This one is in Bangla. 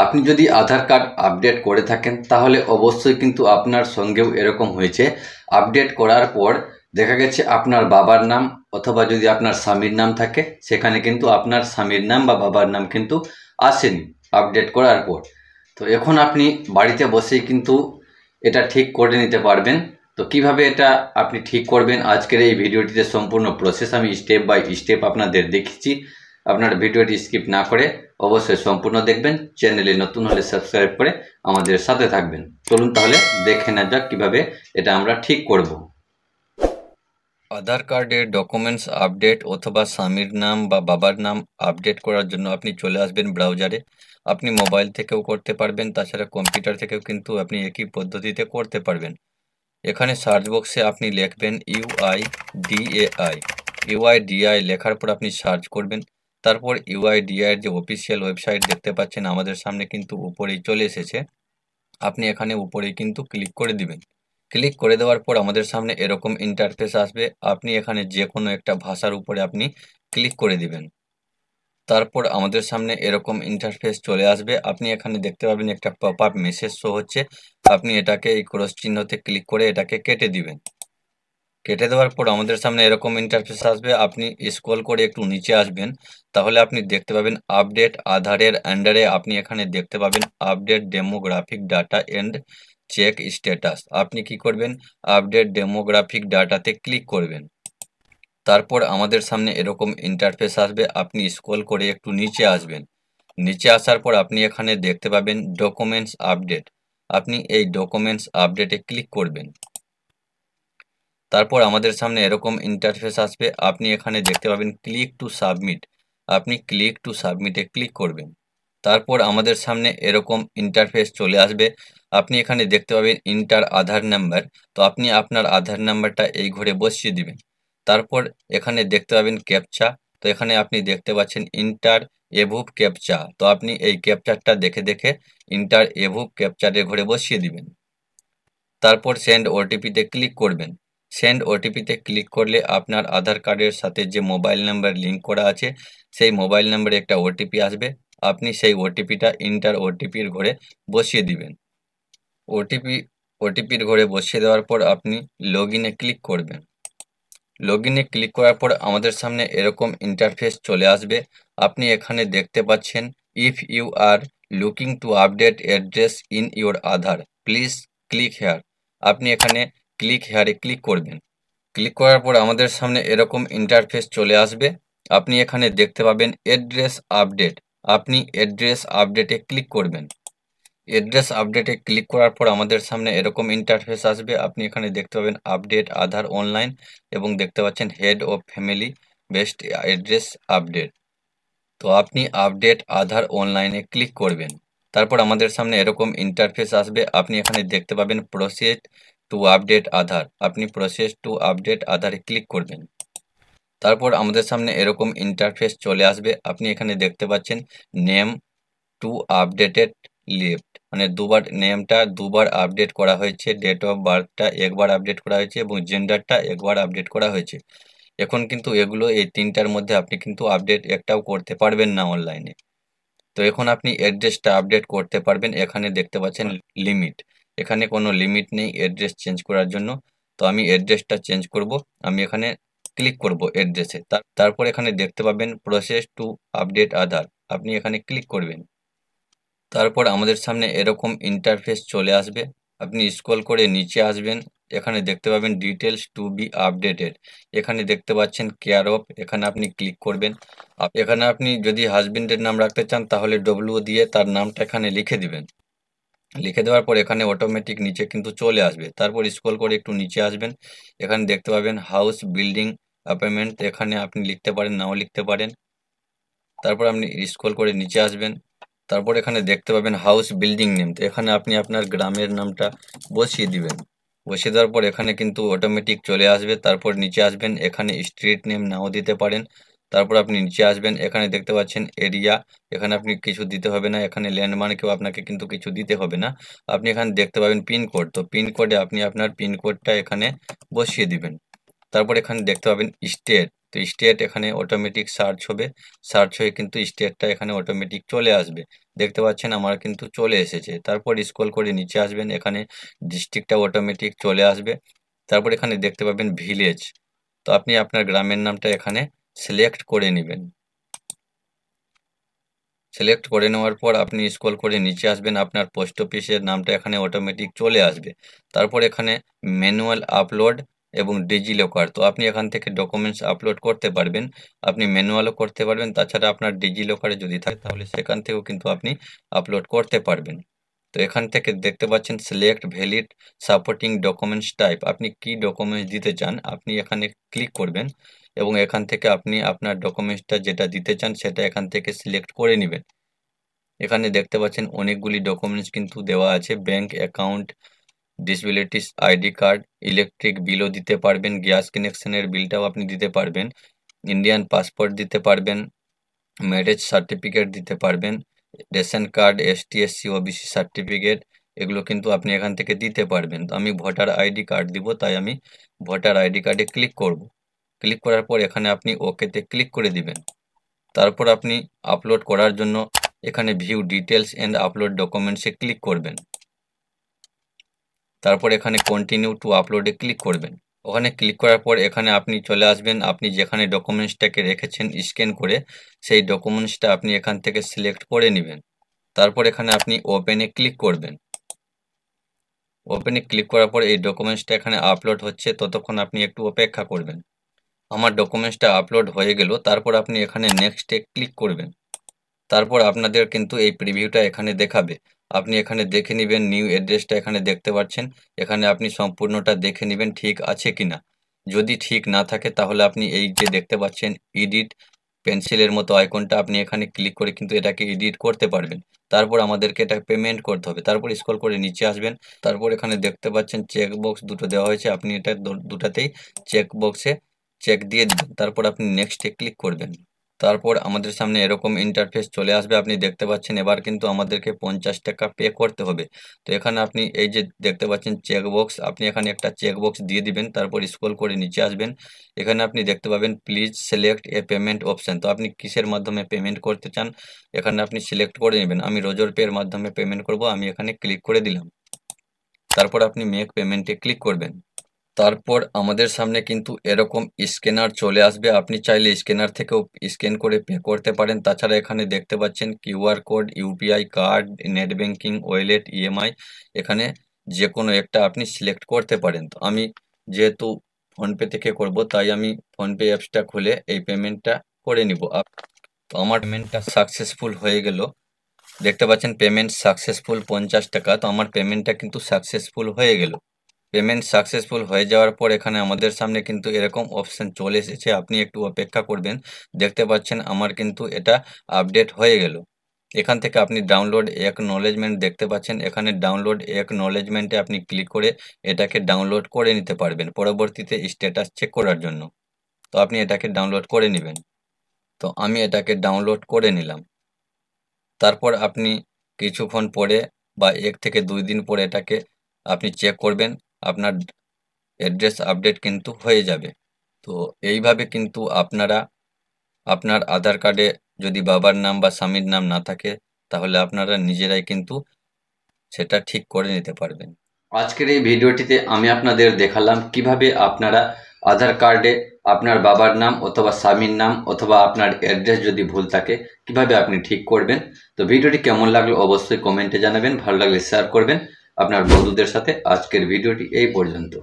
আপনি যদি আধার কার্ড আপডেট করে থাকেন তাহলে অবশ্যই কিন্তু আপনার সঙ্গেও এরকম হয়েছে। আপডেট করার পর দেখা গেছে আপনার বাবার নাম অথবা যদি আপনার স্বামীর নাম থাকে সেখানে কিন্তু আপনার স্বামীর নাম বা বাবার নাম কিন্তু আসেনি আপডেট করার পর। তো এখন আপনি বাড়িতে বসেই কিন্তু এটা ঠিক করে নিতে পারবেন। তো কিভাবে এটা আপনি ঠিক করবেন আজকের এই ভিডিওটিতে সম্পূর্ণ প্রসেস আমি স্টেপ বাই স্টেপ আপনাদের দেখিয়েছি। আপনার ভিডিওটি স্কিপ না করে অবশ্যই সম্পূর্ণ দেখবেন। চ্যানেলে নতুন হলে সাবস্ক্রাইব করে আমাদের সাথে থাকবেন। চলুন তাহলে দেখে নেওয়া যাক কিভাবে এটা আমরা ঠিক করব। আধার কার্ডের ডকুমেন্টস আপডেট অথবা স্বামীর নাম বা বাবার নাম আপডেট করার জন্য আপনি চলে আসবেন ব্রাউজারে। আপনি মোবাইল থেকেও করতে পারবেন, তাছাড়া কম্পিউটার থেকেও কিন্তু আপনি একই পদ্ধতিতে করতে পারবেন। এখানে সার্চ বক্সে আপনি লিখবেন ইউআইডিআই লেখার পর আপনি সার্চ করবেন। তারপর ইউআইডিআই এর যে অফিসিয়াল ওয়েবসাইট দেখতে পাচ্ছেন আমাদের সামনে কিন্তু উপরেই চলে এসেছে। আপনি এখানে উপরেই কিন্তু ক্লিক করে দিবেন। ক্লিক করে দেওয়ার পর আমাদের সামনে এরকম ইন্টারফেস আসবে। আপনি এখানে যে কোনো একটা ভাষার উপরে আপনি ক্লিক করে দিবেন। তারপর আমাদের সামনে এরকম ইন্টারফেস চলে আসবে। আপনি এখানে দেখতে পাবেন একটা পপ আপ মেসেজ শো হচ্ছে। আপনি এটাকে এই ক্রস চিহ্নতে ক্লিক করে এটাকে কেটে দিবেন। কেটে দেওয়ার পর আমাদের সামনে এরকম ইন্টারফেস আসবে। আপনি স্ক্রল করে একটু নিচে আসবেন, তাহলে আপনি দেখতে পাবেন আপডেট আধারের আন্ডারে আপনি এখানে দেখতে পাবেন update demographic data and check status. আপনি কি করবেন, আপডেট ডেমোগ্রাফিক ডাটাতে ক্লিক করবেন। তারপর আমাদের সামনে এরকম ইন্টারফেস আসবে। আপনি স্ক্রল করে একটু নিচে আসবেন। নিচে আসার পর আপনি এখানে দেখতে পাবেন ডকুমেন্টস আপডেট। আপনি এই ডকুমেন্টস আপডেটে ক্লিক করবেন। তারপর আমাদের সামনে এরকম ইন্টারফেস আসবে। আপনি এখানে দেখতে পাবেন ক্লিক টু সাবমিট। আপনি ক্লিক টু সাবমিটে ক্লিক করবেন। তারপর আমাদের সামনে এরকম ইন্টারফেস চলে আসবে। আপনি এখানে দেখতে পাবেন ইন্টার আধার নাম্বার। তো আপনি আপনার আধার নাম্বারটা এই ঘরে বসিয়ে দিবেন। তারপর এখানে দেখতে পাবেন ক্যাপচা। তো এখানে আপনি দেখতে পাচ্ছেন ইন্টার এভুভ ক্যাপচা। তো আপনি এই ক্যাপচারটা দেখে দেখে ইন্টার এভুভ ক্যাপচারের ঘরে বসিয়ে দিবেন। তারপর সেন্ড ওটিপিতে ক্লিক করবেন। সেন্ড ওটিপিতে ক্লিক করলে আপনার আধার কার্ডের সাথে যে মোবাইল নাম্বার লিঙ্ক করা আছে সেই মোবাইল নাম্বারে একটা ওটিপি আসবে। আপনি সেই ওটিপিটা ইন্টার ওটিপির ঘরে বসিয়ে দিবেন। ওটিপির ঘরে বসিয়ে দেওয়ার পর আপনি লগ ইনে ক্লিক করবেন। লগ ইনে ক্লিক করার পর আমাদের সামনে এরকম ইন্টারফেস চলে আসবে। আপনি এখানে দেখতে পাচ্ছেন if you are looking to update address in your Aadhaar please click here. আপনি এখানে ক্লিক হেয়ারে ক্লিক করবেন। ক্লিক করার পর আমাদের সামনে এরকম ইন্টারফেস চলে আসবে। আপনি এখানে দেখতে পাবেন অ্যাড্রেস আপডেট। আপনি অ্যাড্রেস আপডেটে ক্লিক করবেন। অ্যাড্রেস আপডেটে ক্লিক করার পর আমাদের সামনে এরকম ইন্টারফেস আসবে। আপনি এখানে দেখতে পাবেন আপডেট আধার অনলাইন এবং দেখতে পাচ্ছেন head of family best address update. তো আপনি আপডেট আধার অনলাইনে ক্লিক করবেন। তারপর আমাদের সামনে এরকম ইন্টারফেস আসবে। আপনি এখানে দেখতে পাবেন প্রসেস টু আপডেট আধার। আপনি প্রসেস টু আপডেট আধারে ক্লিক করবেন। তারপর আমাদের সামনে এরকম ইন্টারফেস চলে আসবে। আপনি এখানে দেখতে পাচ্ছেন নেম টু আপডেটেড লেফট, মানে নেমটা দুবার আপডেট করা হয়েছে, ডেট অফ বার্থটা একবার আপডেট করা হয়েছে এবং জেন্ডারটা একবার আপডেট করা হয়েছে। এখন কিন্তু এগুলো এই তিনটার মধ্যে আপনি কিন্তু আপডেট একটাও করতে পারবেন না অনলাইনে। তো এখন আপনি অ্যাড্রেসটা আপডেট করতে পারবেন। এখানে দেখতে পাচ্ছেন লিমিট, এখানে কোনো লিমিট নেই অ্যাড্রেস চেঞ্জ করার জন্য। তো আমি অ্যাড্রেসটা চেঞ্জ করব। আমি এখানে ক্লিক করব অ্যাড্রেসে। তারপর এখানে দেখতে পাবেন প্রসেস টু আপডেট আধার। আপনি এখানে ক্লিক করবেন। তারপর আমাদের সামনে এরকম ইন্টারফেস চলে আসবে। আপনি স্ক্রল করে নিচে আসবেন। এখানে দেখতে পাবেন ডিটেলস টু বি আপডেটেড। এখানে দেখতে পাচ্ছেন কেয়ার অফ, এখানে আপনি ক্লিক করবেন। এখানে আপনি যদি হাজবেন্ডের নাম রাখতে চান তাহলে ডব্লিউ দিয়ে তার নামটা এখানে লিখে দিবেন। লিখে দেওয়ার পর এখানে অটোমেটিক নিচে কিন্তু চলে আসবে। তারপর স্ক্রল করে একটু নিচে আসবেন। এখানে দেখতে পাবেন হাউস বিল্ডিং অ্যাপার্টমেন্ট, এখানে আপনি লিখতে পারেন নাও লিখতে পারেন। তারপর আপনি স্ক্রল করে নিচে আসবেন। তারপর এখানে দেখতে পাবেন হাউস বিল্ডিং নেম। তো এখানে আপনি আপনার গ্রামের নামটা বসিয়ে দিবেন। বসিয়ে দেওয়ার পর এখানে কিন্তু অটোমেটিক চলে আসবে। তারপর নিচে আসবেন, এখানে স্ট্রিট নেম নাও দিতে পারেন। তারপর আপনি নিচে আসবেন, এখানে দেখতে পাচ্ছেন এরিয়া, এখানে আপনি কিছু দিতে হবে না। এখানে ল্যান্ডমার্কেও আপনাকে কিন্তু কিছু দিতে হবে না। আপনি এখানে দেখতে পাবেন পিনকোড। তো পিনকোডে আপনি আপনার পিনকোডটা এখানে বসিয়ে দিবেন। তারপর এখানে দেখতে পাবেন স্টেট। তো স্টেট এখানে অটোমেটিক সার্চ হবে। সার্চ হয়ে কিন্তু স্টেটটা এখানে অটোমেটিক চলে আসবে। দেখতে পাচ্ছেন আমার কিন্তু চলে এসেছে। তারপর স্ক্রল করে নিচে আসবেন, এখানে ডিস্ট্রিক্টটা অটোমেটিক চলে আসবে। তারপর এখানে দেখতে পাবেন ভিলেজ, তো আপনি আপনার গ্রামের নামটা এখানে সিলেক্ট করে নেবেন। সিলেক্ট করে নেওয়ার পর আপনি স্ক্রল করে নিচে আসবেন, আপনার পোস্ট অফিসের নামটা এখানে অটোমেটিক চলে আসবে। তারপর এখানে ম্যানুয়াল আপলোড এবং ডিজিলকার, তো আপনি এখান থেকে ডকুমেন্টস আপলোড করতে পারবেন। আপনি ম্যানুয়ালও করতে পারবেন, তাছাড়া আপনার ডিজিলকারে যদি থাকে তাহলে সেখান থেকেও কিন্তু আপনি আপলোড করতে পারবেন। তো এখান থেকে দেখতে পাচ্ছেন select valid supporting documents type, আপনি কি ডকুমেন্টস দিতে চান আপনি এখানে ক্লিক করবেন এবং এখান থেকে আপনি আপনার ডকুমেন্টসটা যেটা দিতে চান সেটা এখান থেকে সিলেক্ট করে নেবেন। এখানে দেখতে পাচ্ছেন অনেকগুলি ডকুমেন্টস কিন্তু দেওয়া আছে, bank account, disabilities ID card, electric বিলও দিতে পারবেন, গ্যাস কানেকশনের বিলটাও আপনি দিতে পারবেন, ইন্ডিয়ান পাসপোর্ট দিতে পারবেন, ম্যারেজ সার্টিফিকেট দিতে পারবেন, ration card, ST SC OBC certificate, এগুলো কিন্তু আপনি এখান থেকে দিতে পারবেন। তো আমি ভোটার আইডি কার্ড দিব, তাই আমি ভোটার আইডি কার্ডে ক্লিক করব। ক্লিক করার পর এখানে আপনি ওকেতে ক্লিক করে দিবেন। তারপর আপনি আপলোড করার জন্য এখানে ভিউ ডিটেলস এন্ড আপলোড ডকুমেন্টসে ক্লিক করবেন। তারপর এখানে কন্টিনিউ টু আপলোডে ক্লিক করবেন। ওখানে ক্লিক করার পর এখানে আপনি চলে আসবেন, আপনি যেখানে ডকুমেন্টসটাকে রেখেছেন স্ক্যান করে সেই ডকুমেন্টসটা আপনি এখান থেকে সিলেক্ট করে নেবেন। তারপর এখানে আপনি ওপেনে ক্লিক করবেন। ওপেনে ক্লিক করার পর এই ডকুমেন্টসটা এখানে আপলোড হচ্ছে, ততক্ষণ আপনি একটু অপেক্ষা করবেন। আমার ডকুমেন্টসটা আপলোড হয়ে গেল, তারপর আপনি এখানে নেক্সটে ক্লিক করবেন। তারপর আপনাদের কিন্তু এই প্রিভিউটা এখানে দেখাবে, আপনি এখানে দেখে নেবেন। নিউ অ্যাড্রেসটা এখানে দেখতে পাচ্ছেন, এখানে আপনি সম্পূর্ণটা দেখে নেবেন ঠিক আছে কিনা। যদি ঠিক না থাকে তাহলে আপনি এই যে দেখতে পাচ্ছেন এডিট পেন্সিলের মতো আইকনটা, আপনি এখানে ক্লিক করে কিন্তু এটাকে এডিট করতে পারবেন। তারপর আমাদেরকে এটা পেমেন্ট করতে হবে। তারপর স্ক্রল করে নিচে আসবেন, তারপর এখানে দেখতে পাচ্ছেন চেক বক্স দুটো দেওয়া হয়েছে, আপনি এটা দুটাতেই চেক বক্সে চেক দিয়ে দিবেন। তারপর আপনি নেক্সটে ক্লিক করবেন। তারপর আমাদের সামনে এরকম ইন্টারফেস চলে আসবে, আপনি দেখতে পাচ্ছেন এবার কিন্তু আমাদেরকে 50 টাকা পে করতে হবে। তো এখানে আপনি এই যে দেখতে পাচ্ছেন চেক বক্স, আপনি এখানে একটা চেক বক্স দিয়ে দিবেন। তারপর স্ক্রল করে নিচে আসবেন, এখানে আপনি দেখতে পাবেন please select A payment option, তো আপনি কিসের মাধ্যমে পেমেন্ট করতে চান এখানে আপনি সিলেক্ট করে নেবেন। আমি রোজর পে এর মাধ্যমে পেমেন্ট করব, আমি এখানে ক্লিক করে দিলাম। তারপর আপনি মেক পেমেন্টে ক্লিক করবেন। তারপর আমাদের সামনে কিন্তু এরকম স্ক্যানার চলে আসবে, আপনি চাইলে স্ক্যানার থেকেও স্ক্যান করে পে করতে পারেন। তাছাড়া এখানে দেখতে পাচ্ছেন QR code, UPI card, net banking, wallet, EMI, এখানে যে কোনো একটা আপনি সিলেক্ট করতে পারেন। তো আমি যেহেতু ফোনপে থেকে করব, তাই আমি ফোনপে অ্যাপসটা খুলে এই পেমেন্টটা করে নিব। তো আমার পেমেন্টটা সাকসেসফুল হয়ে গেল, দেখতে পাচ্ছেন পেমেন্ট সাকসেসফুল 50 টাকা। তো আমার পেমেন্টটা কিন্তু সাকসেসফুল হয়ে গেল। পেমেন্ট সাকসেসফুল হয়ে যাওয়ার পর এখানে আমাদের সামনে কিন্তু এরকম অপশন চলে এসেছে, আপনি একটু অপেক্ষা করবেন। দেখতে পাচ্ছেন আমার কিন্তু এটা আপডেট হয়ে গেল। এখান থেকে আপনি ডাউনলোড একনলেজমেন্ট দেখতে পাচ্ছেন, এখানে ডাউনলোড একনলেজমেন্টে আপনি ক্লিক করে এটাকে ডাউনলোড করে নিতে পারবেন পরবর্তীতে স্ট্যাটাস চেক করার জন্য। তো আপনি এটাকে ডাউনলোড করে নেবেন। তো আমি এটাকে ডাউনলোড করে নিলাম। তারপর আপনি কিছুক্ষণ পরে বা 1 থেকে 2 দিন পরে এটাকে আপনি চেক করবেন, আপনার অ্যাড্রেস আপডেট কিন্তু হয়ে যাবে। তো এইভাবে কিন্তু আপনারা আপনার আধার কার্ডে যদি বাবার নাম বা স্বামীর নাম না থাকে তাহলে আপনারা নিজেরাই কিন্তু সেটা ঠিক করে নিতে পারবেন। আজকের এই ভিডিওটিতে আমি আপনাদের দেখালাম কিভাবে আপনারা আধার কার্ডে আপনার বাবার নাম অথবা স্বামীর নাম অথবা আপনার অ্যাড্রেস যদি ভুল থাকে কিভাবে আপনি ঠিক করবেন। তো ভিডিওটি কেমন লাগলো অবশ্যই কমেন্টে জানাবেন, ভালো লাগলে শেয়ার করবেন আপনার বন্ধুদের সাথে। আজকের ভিডিওটি এই পর্যন্ত।